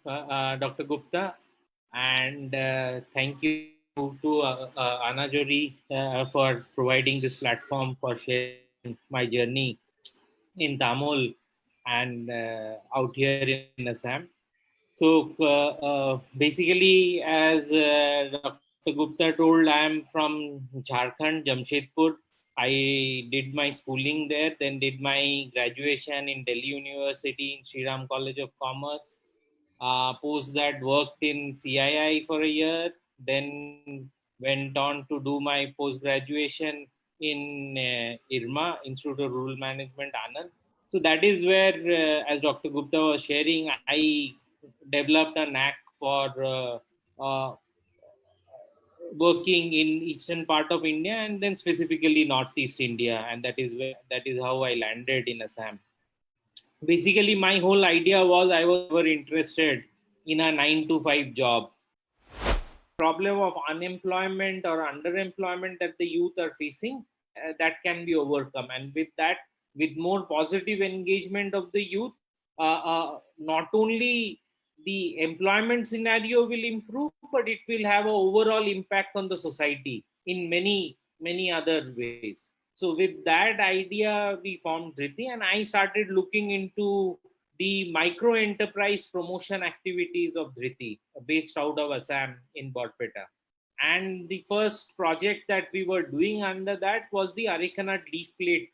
Dr. Gupta, and thank you to Anaajoree for providing this platform for sharing my journey in Tamul and out here in Assam. So basically, as Dr. Gupta told, I am from Jharkhand, Jamshedpur. I did my schooling there, then did my graduation in Delhi University in Sri Ram College of Commerce. Post that, worked in CII for a year, then went on to do my post graduation in IRMA, Institute of Rural Management, Anand. So that is where, as Dr. Gupta was sharing, I developed a knack for working in eastern part of India and then specifically Northeast India, and that is how I landed in Assam. Basically, my whole idea was I was never interested in a 9 to 5 job. Problem of unemployment or underemployment that the youth are facing, that can be overcome, and with that, with more positive engagement of the youth, not only the employment scenario will improve, but it will have an overall impact on the society in many other ways. So with that idea we formed Dhriti, and I started looking into the micro enterprise promotion activities of Dhriti, based out of Assam in Borpeta. And the first project that we were doing under that was the Arecanut leaf plate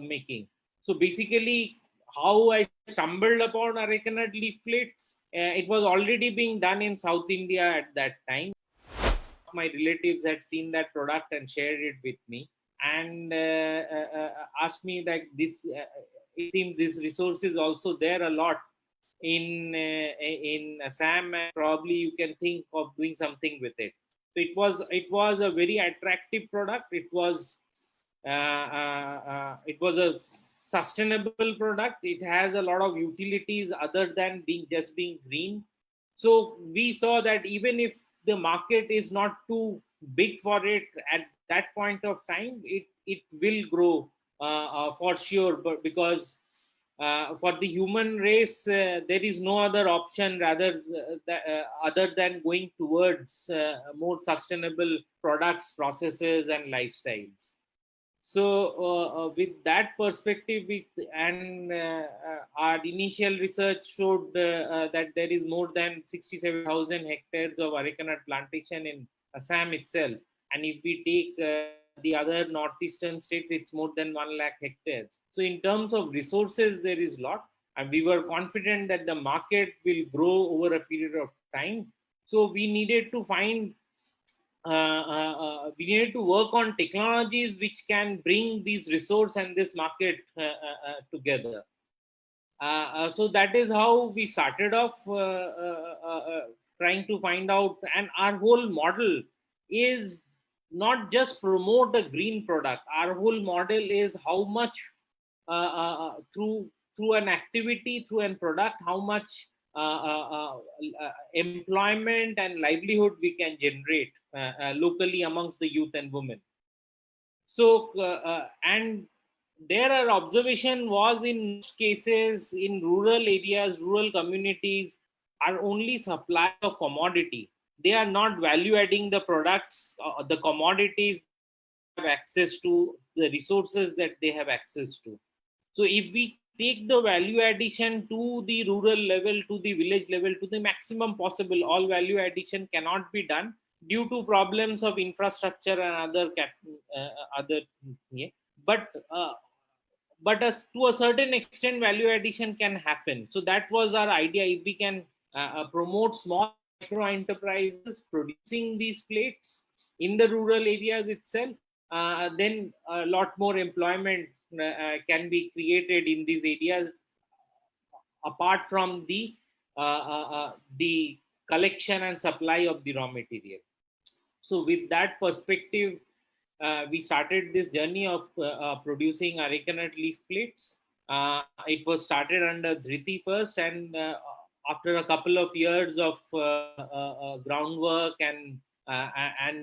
making. So basically, how I stumbled upon Arecanut leaf plates, it was already being done in South India at that time. My relatives had seen that product and shared it with me, and asked me that it seems this resource is also there a lot in Assam, and probably you can think of doing something with it. So it was a very attractive product. It was a sustainable product. It has a lot of utilities other than being green. So we saw that even if the market is not too big for it at that point of time, it will grow for sure. But because for the human race, there is no other option other than going towards more sustainable products, processes, and lifestyles. So with that perspective, our initial research showed that there is more than 67,000 hectares of arecanut plantation in Assam itself, and if we take the other northeastern states, it's more than 1 lakh hectares. So in terms of resources, there is lot, and we were confident that the market will grow over a period of time. So we needed to work on technologies which can bring these resource and this market together. So that is how we started off, trying to find out, and our whole model is not just promote a green product. Our whole model is how much through an activity, through an product, how much employment and livelihood we can generate locally amongst the youth and women. So and there our observation was, in most cases in rural areas, rural communities are only supply of commodity. They are not value adding the products, the commodities have access to, the resources that they have access to. So if we take the value addition to the rural level, to the village level, to the maximum possible, all value addition cannot be done due to problems of infrastructure and other. Yeah. But as to a certain extent, value addition can happen. So that was our idea. If we can promote small micro enterprises producing these plates in the rural areas itself, then a lot more employment can be created in these areas, apart from the collection and supply of the raw material. So with that perspective, we started this journey of producing arecanut leaf plates. It was started under Dhriti first, and after a couple of years of groundwork and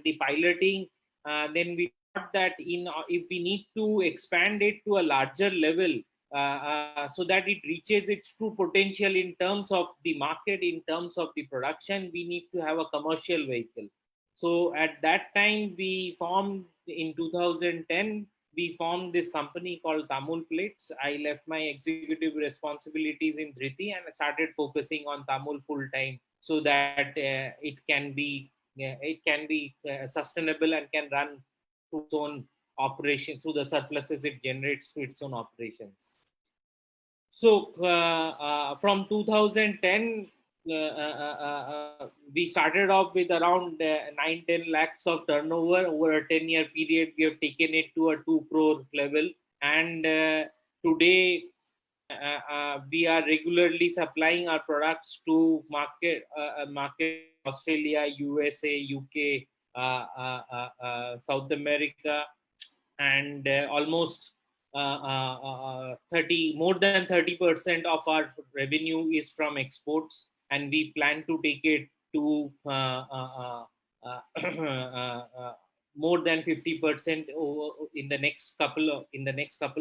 the piloting, then we thought that if we need to expand it to a larger level, so that it reaches its true potential in terms of the market, in terms of the production, we need to have a commercial vehicle. So at that time, we formed in 2010, we formed this company called Tamul Plates. I left my executive responsibilities in Dhriti and started focusing on Tamul full time, so that it can be sustainable and can run to its own operation through the surpluses it generates to its own operations. So from 2010, we started off with around 9-10 lakhs of turnover. Over a 10-year period, we have taken it to a 2 crore level. And today, we are regularly supplying our products to market Australia, USA, UK, South America, and almost more than 30% of our revenue is from exports, and we plan to take it to more than 50% in the next couple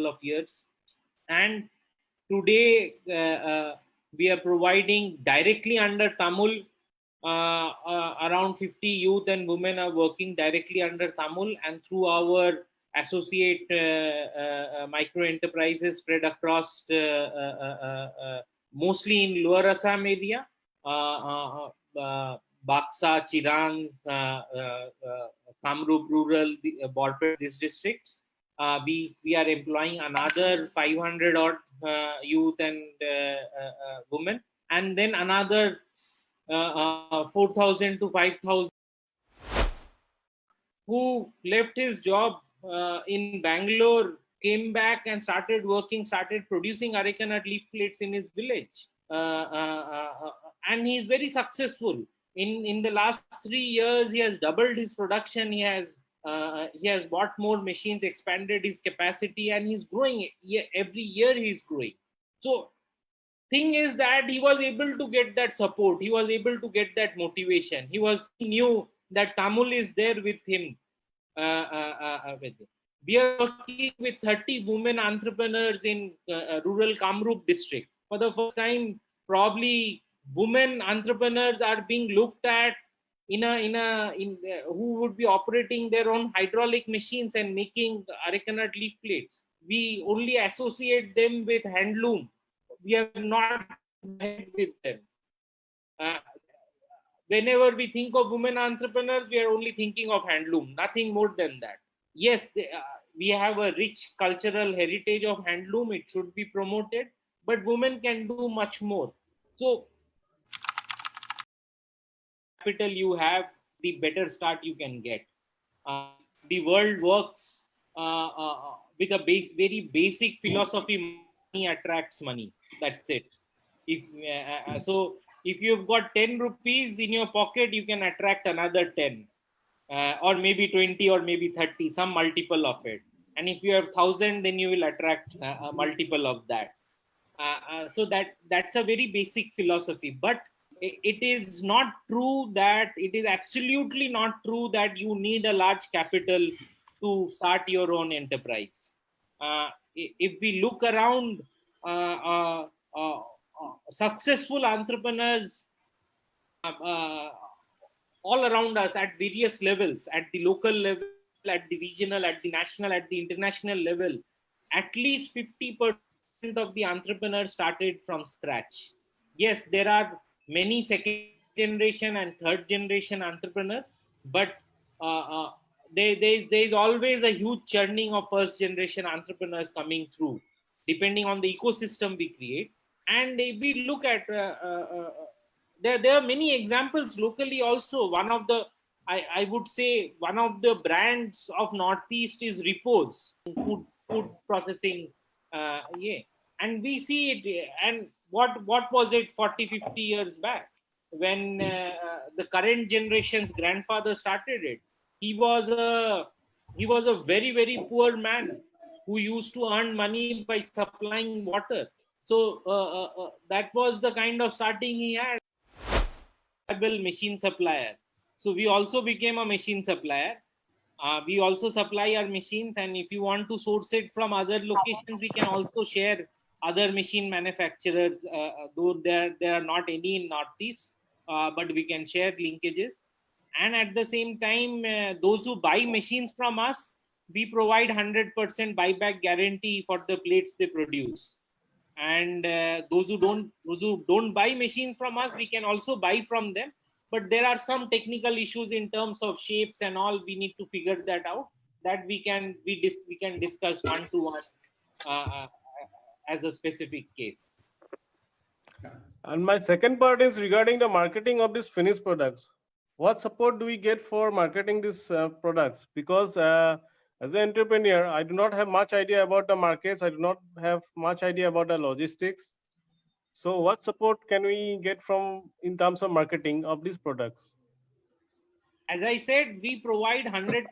of years. And today we are providing directly under Tamul. Around 50 youth and women are working directly under Tamul, and through our associate micro enterprises spread across mostly in Lower Assam area, Baksa, Chirang, Kamrup rural, border these districts. We are employing another 500 odd youth and women, and then another 4,000 to 5,000 who left his job in Bangalore, came back and started producing Arecanut leaf plates in his village. And he is very successful. In the last 3 years, he has doubled his production. He has bought more machines, expanded his capacity, and he's growing. Every year he's growing. So thing is that he was able to get that support. He was able to get that motivation. He knew that Tamul is there with him. We are working with 30 women entrepreneurs in rural Kamrup district. For the first time, probably women entrepreneurs are being looked at who would be operating their own hydraulic machines and making Arecanut leaf plates. We only associate them with handloom. We have not with them. Whenever we think of women entrepreneurs, we are only thinking of handloom, nothing more than that. Yes, we have a rich cultural heritage of handloom. It should be promoted, but women can do much more. So, capital you have, the better start you can get. The world works with a very basic philosophy: money attracts money. That's it. If you've got 10 rupees in your pocket, you can attract another 10, or maybe 20, or maybe 30, some multiple of it. And if you have 1,000, then you will attract a multiple of that. So that's a very basic philosophy. But it is absolutely not true that you need a large capital to start your own enterprise. If we look around, successful entrepreneurs all around us at various levels, at the local level, at the regional, at the national, at the international level, at least 50% of the entrepreneurs started from scratch. Yes, there are many second generation and third generation entrepreneurs, but there is always a huge churning of first generation entrepreneurs coming through, depending on the ecosystem we create. And if we look at there are many examples locally also. I would say one of the brands of Northeast is Repose, food processing. And we see it. And what was it 40-50 years back when the current generation's grandfather started it? He was a very, very poor man who used to earn money by supplying water. So that was the kind of starting he had. Machine supplier. So we also became a machine supplier. We also supply our machines, and if you want to source it from other locations, we can also share other machine manufacturers, though there are not any in Northeast, but we can share linkages. And at the same time, those who buy machines from us, we provide 100% buyback guarantee for the plates they produce. And those who don't buy machine from us, we can also buy from them, but there are some technical issues in terms of shapes and all. We need to figure that out, that we can discuss one to one as a specific case. And my second part is regarding the marketing of these finished products. What support do we get for marketing these products? Because as an entrepreneur, I do not have much idea about the markets. I do not have much idea about the logistics. So what support can we get from in terms of marketing of these products? As I said, we provide 100%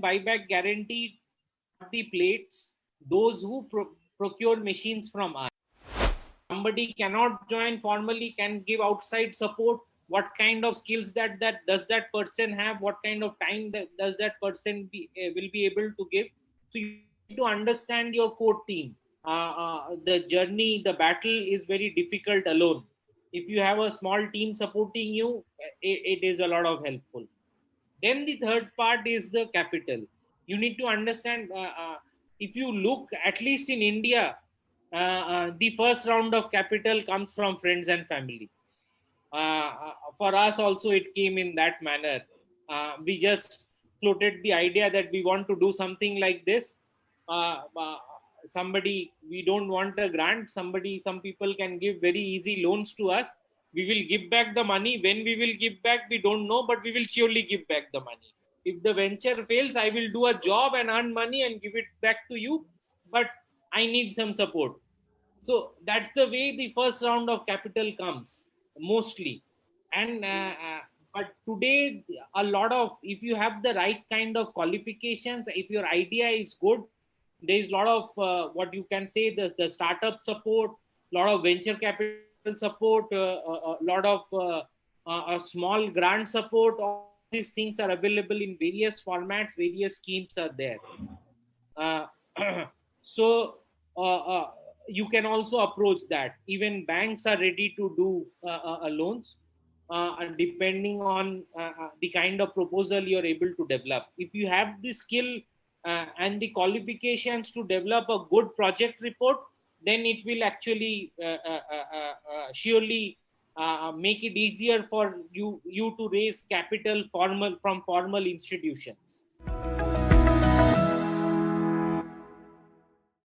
buyback guarantee for the plates, those who procure machines from us. Somebody cannot join formally, can give outside support. What kind of skills that does that person have? What kind of time does that person will be able to give? So you need to understand your core team. The journey, the battle is very difficult alone. If you have a small team supporting you, it is a lot of helpful. Then the third part is the capital. You need to understand, if you look at least in India, the first round of capital comes from friends and family. For us also, it came in that manner. We just floated the idea that we want to do something like this. Somebody, we don't want a grant. Some people can give very easy loans to us. We will give back the money. When we will give back, we don't know, but we will surely give back the money. If the venture fails, I will do a job and earn money and give it back to you, but I need some support. So that's the way the first round of capital comes mostly. And but today, a lot of, if you have the right kind of qualifications, if your idea is good, there is a lot of what you can say, the startup support, a lot of venture capital support, a lot of a small grant support. All these things are available in various formats, various schemes are there. uh, so you can also approach that. Even banks are ready to do loans, depending on the kind of proposal you're able to develop. If you have the skill and the qualifications to develop a good project report, then it will actually surely make it easier for you to raise capital from formal institutions.